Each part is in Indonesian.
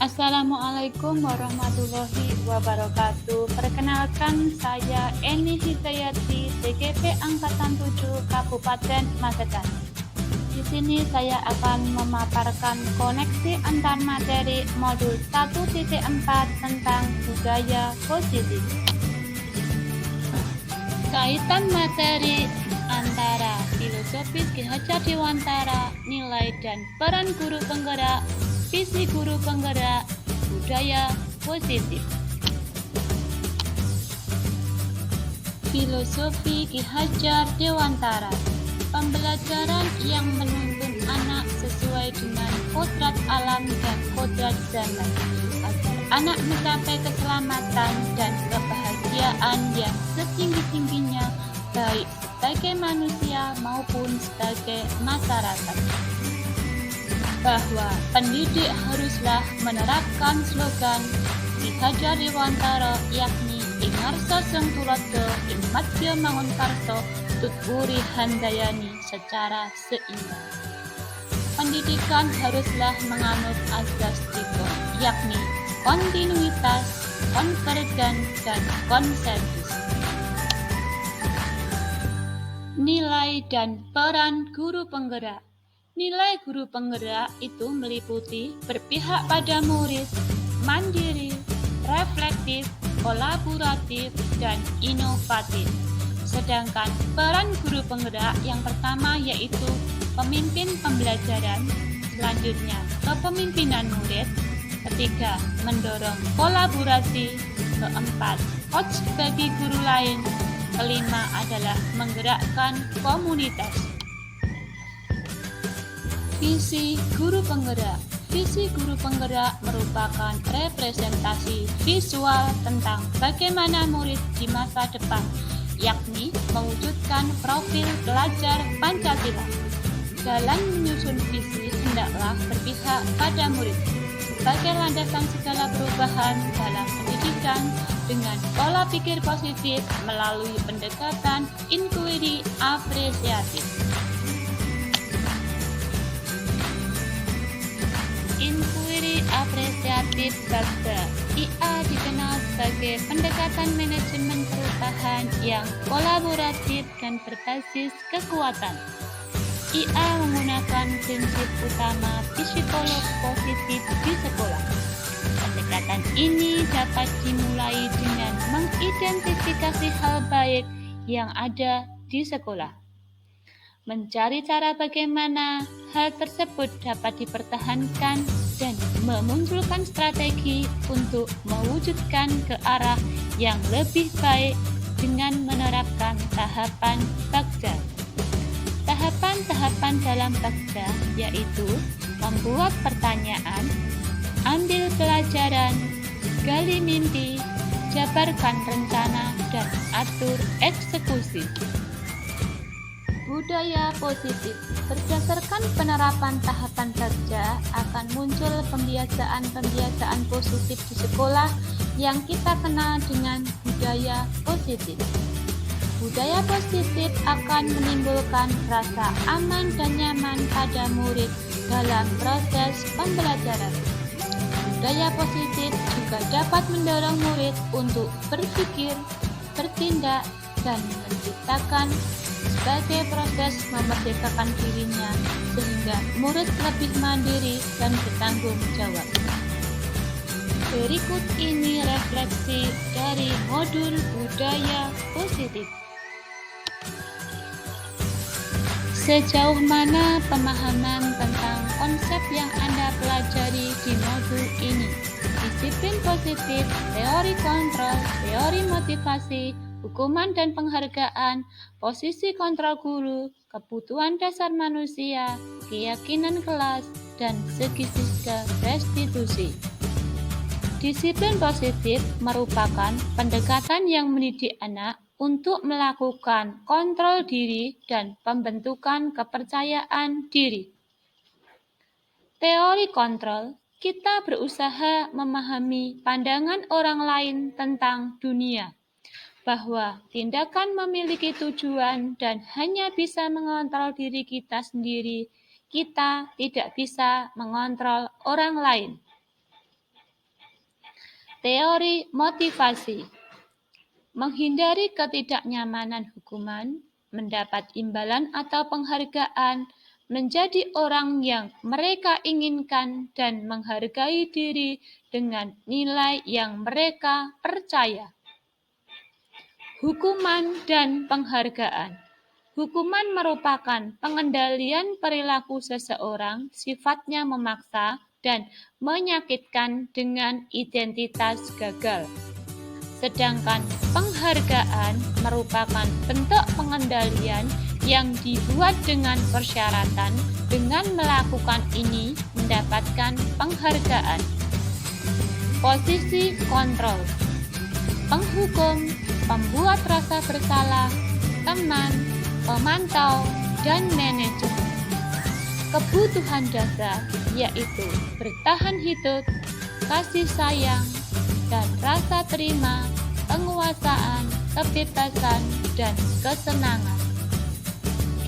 Assalamualaikum warahmatullahi wabarakatuh. Perkenalkan, saya Eni Hidayati, TGP Angkatan 7 Kabupaten Magetan. Di sini saya akan memaparkan koneksi antar materi modul 1.4 tentang budaya positif. Kaitan materi antara filosofis Ki Hajar Dewantara, nilai dan peran guru penggerak, visi guru penggerak, budaya positif. Filosofi Ki Hajar Dewantara, pembelajaran yang menuntun anak sesuai dengan kodrat alam dan kodrat zaman, agar anak mencapai keselamatan dan kebahagiaan yang setinggi-tingginya, baik sebagai manusia maupun sebagai masyarakat. Bahwa pendidik haruslah menerapkan slogan Ki Hajar Dewantara, yakni ing ngarsa sing tuladha ing madya mangunkarsa tuturi handayani secara seimbang. Pendidikan haruslah menganut azas tiga, yakni kontinuitas, konvergen, dan konsensus. Nilai dan peran guru penggerak. Nilai guru penggerak itu meliputi berpihak pada murid, mandiri, reflektif, kolaboratif, dan inovatif. Sedangkan peran guru penggerak yang pertama yaitu pemimpin pembelajaran, selanjutnya kepemimpinan murid, ketiga mendorong kolaborasi, keempat coach bagi guru lain, kelima adalah menggerakkan komunitas. Visi guru penggerak. Visi guru penggerak merupakan representasi visual tentang bagaimana murid di masa depan, yakni mewujudkan profil pelajar Pancasila. Dalam menyusun visi, hendaklah berpihak pada murid sebagai landasan segala perubahan dalam pendidikan dengan pola pikir positif melalui pendekatan inquiry apresiatif. Inquiry apresiatif Bagda. IA dikenal sebagai pendekatan manajemen perubahan yang kolaboratif dan berbasis kekuatan. IA menggunakan prinsip utama psikolog positif di sekolah. Pendekatan ini dapat dimulai dengan mengidentifikasi hal baik yang ada di sekolah, mencari cara bagaimana hal tersebut dapat dipertahankan, dan memunculkan strategi untuk mewujudkan ke arah yang lebih baik dengan menerapkan tahapan Bagda. Tahapan-tahapan dalam Bagda yaitu membuat pertanyaan, ambil pelajaran, gali mimpi, jabarkan rencana, dan atur eksekusi. Budaya positif. Berdasarkan penerapan tahapan Bagda akan muncul pembiasaan-pembiasaan positif di sekolah yang kita kenal dengan budaya positif. Budaya positif akan menimbulkan rasa aman dan nyaman pada murid dalam proses pembelajaran. Budaya positif juga dapat mendorong murid untuk berpikir, bertindak, dan menciptakan sebagai proses memerdekakan dirinya sehingga murid lebih mandiri dan bertanggung jawab. Berikut ini refleksi dari modul budaya positif. Sejauh mana pemahaman tentang konsep yang Anda pelajari di modul ini? Disiplin positif, teori kontrol, teori motivasi, hukuman dan penghargaan, posisi kontrol guru, kebutuhan dasar manusia, keyakinan kelas, dan segi-segi restitusi. Disiplin positif merupakan pendekatan yang mendidik anak untuk melakukan kontrol diri dan pembentukan kepercayaan diri. Teori kontrol, kita berusaha memahami pandangan orang lain tentang dunia, bahwa tindakan memiliki tujuan dan hanya bisa mengontrol diri kita sendiri. Kita tidak bisa mengontrol orang lain. Teori motivasi. Menghindari ketidaknyamanan hukuman, mendapat imbalan atau penghargaan, menjadi orang yang mereka inginkan dan menghargai diri dengan nilai yang mereka percaya. Hukuman dan penghargaan. Hukuman merupakan pengendalian perilaku seseorang, sifatnya memaksa dan menyakitkan dengan identitas gagal. Sedangkan penghargaan merupakan bentuk pengendalian yang dibuat dengan persyaratan, dengan melakukan ini mendapatkan penghargaan. Posisi kontrol. Penghukum, pembuat rasa bersalah, teman, pemantau, dan manajer. Kebutuhan dasar yaitu bertahan hidup, kasih sayang, dan rasa terima, penguasaan, kebebasan, dan kesenangan.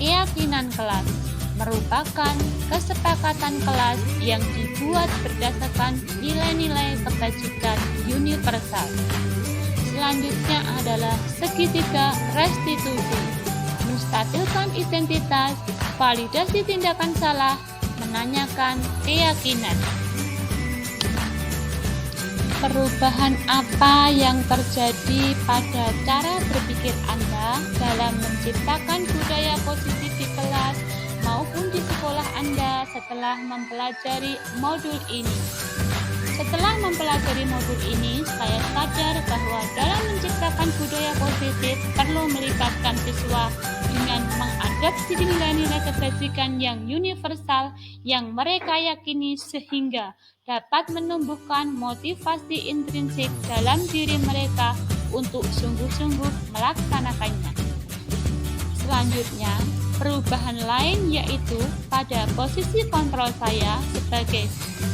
Keyakinan kelas merupakan kesepakatan kelas yang dibuat berdasarkan nilai-nilai kebajikan universal. Selanjutnya adalah segitiga restitusi. Menstabilkan identitas, validasi tindakan salah, menanyakan keyakinan. Perubahan apa yang terjadi pada cara berpikir Anda dalam menciptakan budaya positif di kelas maupun di sekolah Anda setelah mempelajari modul ini? Setelah mempelajari modul ini, saya sadar bahwa dalam menciptakan budaya positif perlu melibatkan siswa dengan mengadopsi nilai-nilai kebajikan yang universal yang mereka yakini sehingga dapat menumbuhkan motivasi intrinsik dalam diri mereka untuk sungguh-sungguh melaksanakannya. Selanjutnya, perubahan lain yaitu pada posisi kontrol saya sebagai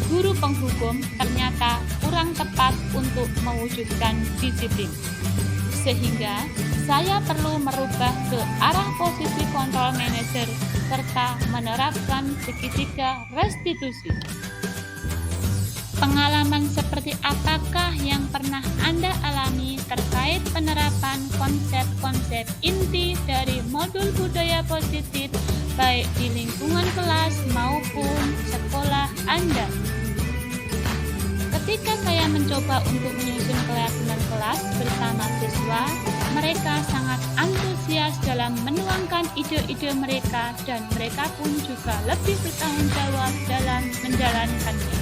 guru penghukum ternyata kurang tepat untuk mewujudkan disiplin. Sehingga saya perlu merubah ke arah posisi kontrol manajer serta menerapkan segitiga restitusi. Pengalaman seperti apakah yang pernah Anda alami terkait penerapan konsep-konsep inti dari modul budaya positif baik di lingkungan kelas maupun sekolah Anda? Ketika saya mencoba untuk menyusun keyakinan kelas bersama siswa, mereka sangat antusias dalam menuangkan ide-ide mereka dan mereka pun juga lebih bertanggung jawab dalam menjalankannya.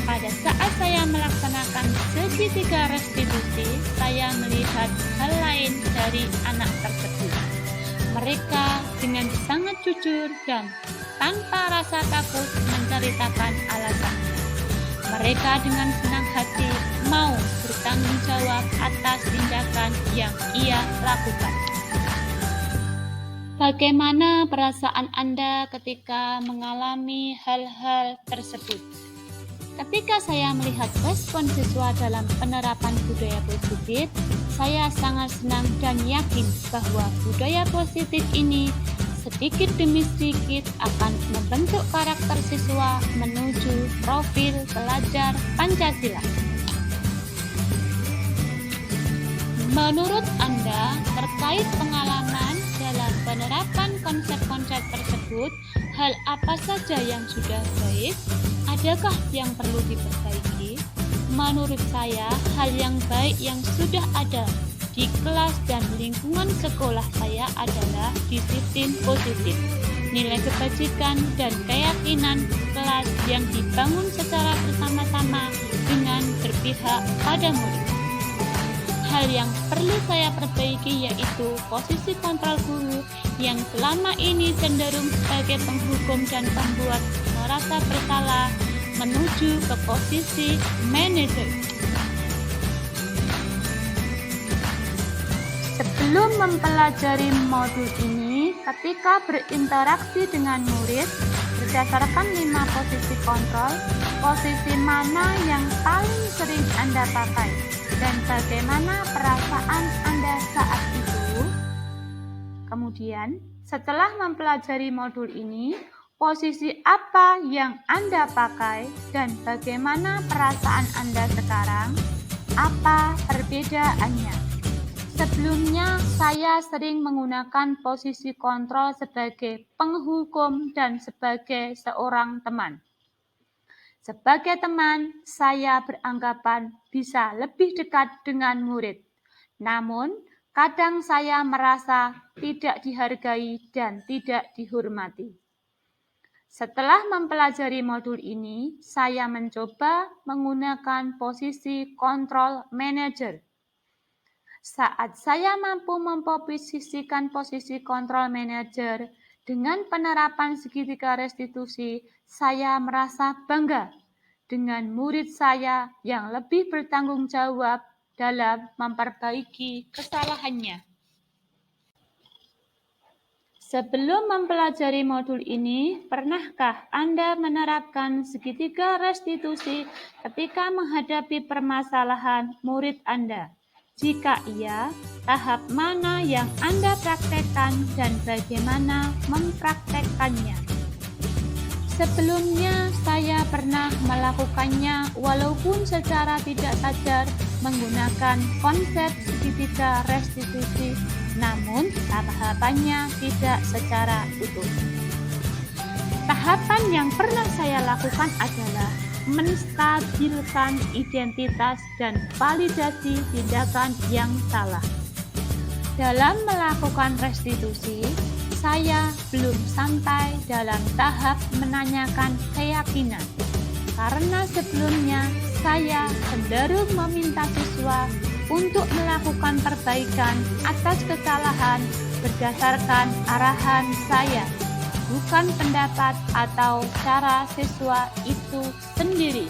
Pada saat saya melaksanakan segitiga restitusi, saya melihat hal lain dari anak tersebut. Mereka dengan sangat jujur dan tanpa rasa takut menceritakan alasannya. Mereka dengan senang hati mau bertanggung jawab atas tindakan yang ia lakukan. Bagaimana perasaan Anda ketika mengalami hal-hal tersebut? Ketika saya melihat respon siswa dalam penerapan budaya positif, saya sangat senang dan yakin bahwa budaya positif ini sedikit demi sedikit akan membentuk karakter siswa menuju profil pelajar Pancasila. Menurut Anda, terkait pengalaman dalam penerapan konsep-konsep tersebut, hal apa saja yang sudah baik? Adakah yang perlu diperbaiki? Menurut saya, hal yang baik yang sudah ada di kelas dan lingkungan sekolah saya adalah disiplin positif, nilai kebajikan dan keyakinan kelas yang dibangun secara bersama-sama dengan berpihak pada murid. Hal yang perlu saya perbaiki yaitu posisi kontrol guru yang selama ini cenderung sebagai penghukum dan pembuat merasa bersalah menuju ke posisi manajer. Sebelum mempelajari modul ini, ketika berinteraksi dengan murid, berdasarkan 5 posisi kontrol, posisi mana yang paling sering Anda pakai dan bagaimana perasaan Anda saat itu? Kemudian, setelah mempelajari modul ini, posisi apa yang Anda pakai dan bagaimana perasaan Anda sekarang? Apa perbedaannya? Sebelumnya, saya sering menggunakan posisi kontrol sebagai penghukum dan sebagai seorang teman. Sebagai teman, saya beranggapan bisa lebih dekat dengan murid. Namun, kadang saya merasa tidak dihargai dan tidak dihormati. Setelah mempelajari modul ini, saya mencoba menggunakan posisi kontrol manager. Saat saya mampu memposisikan posisi kontrol manager dengan penerapan segitiga restitusi, saya merasa bangga dengan murid saya yang lebih bertanggung jawab dalam memperbaiki kesalahannya. Sebelum mempelajari modul ini, pernahkah Anda menerapkan segitiga restitusi ketika menghadapi permasalahan murid Anda? Jika iya, tahap mana yang Anda praktekkan dan bagaimana mempraktekkannya? Sebelumnya, saya pernah melakukannya walaupun secara tidak sadar menggunakan konsep segitiga restitusi, namun tahapannya tidak secara utuh. Tahapan yang pernah saya lakukan adalah menstabilkan identitas dan validasi tindakan yang salah. Dalam melakukan restitusi, saya belum sampai dalam tahap menanyakan keyakinan, karena sebelumnya saya cenderung meminta siswa untuk melakukan perbaikan atas kesalahan berdasarkan arahan saya, bukan pendapat atau cara siswa itu sendiri.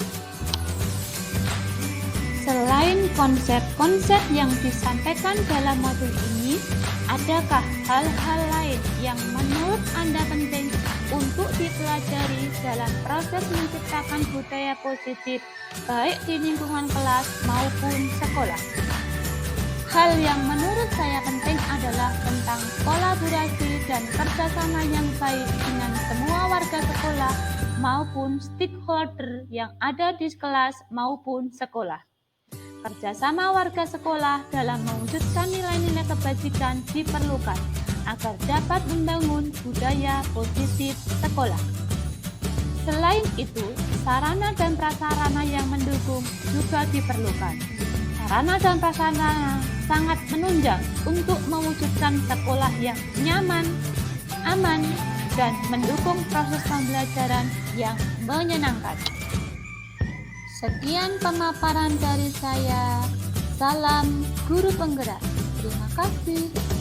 Selain konsep-konsep yang disampaikan dalam modul ini, adakah hal-hal lain yang menurut Anda penting untuk dipelajari dalam proses menciptakan budaya positif, baik di lingkungan kelas maupun sekolah? Hal yang menurut saya penting adalah tentang kolaborasi dan kerjasama yang baik dengan semua warga sekolah maupun stakeholder yang ada di kelas maupun sekolah. Kerjasama warga sekolah dalam mewujudkan nilai-nilai kebajikan diperlukan agar dapat membangun budaya positif sekolah. Selain itu, sarana dan prasarana yang mendukung juga diperlukan. Sarana dan prasarana sangat menunjang untuk mewujudkan sekolah yang nyaman, aman, dan mendukung proses pembelajaran yang menyenangkan. Sekian pemaparan dari saya. Salam Guru Penggerak. Terima kasih.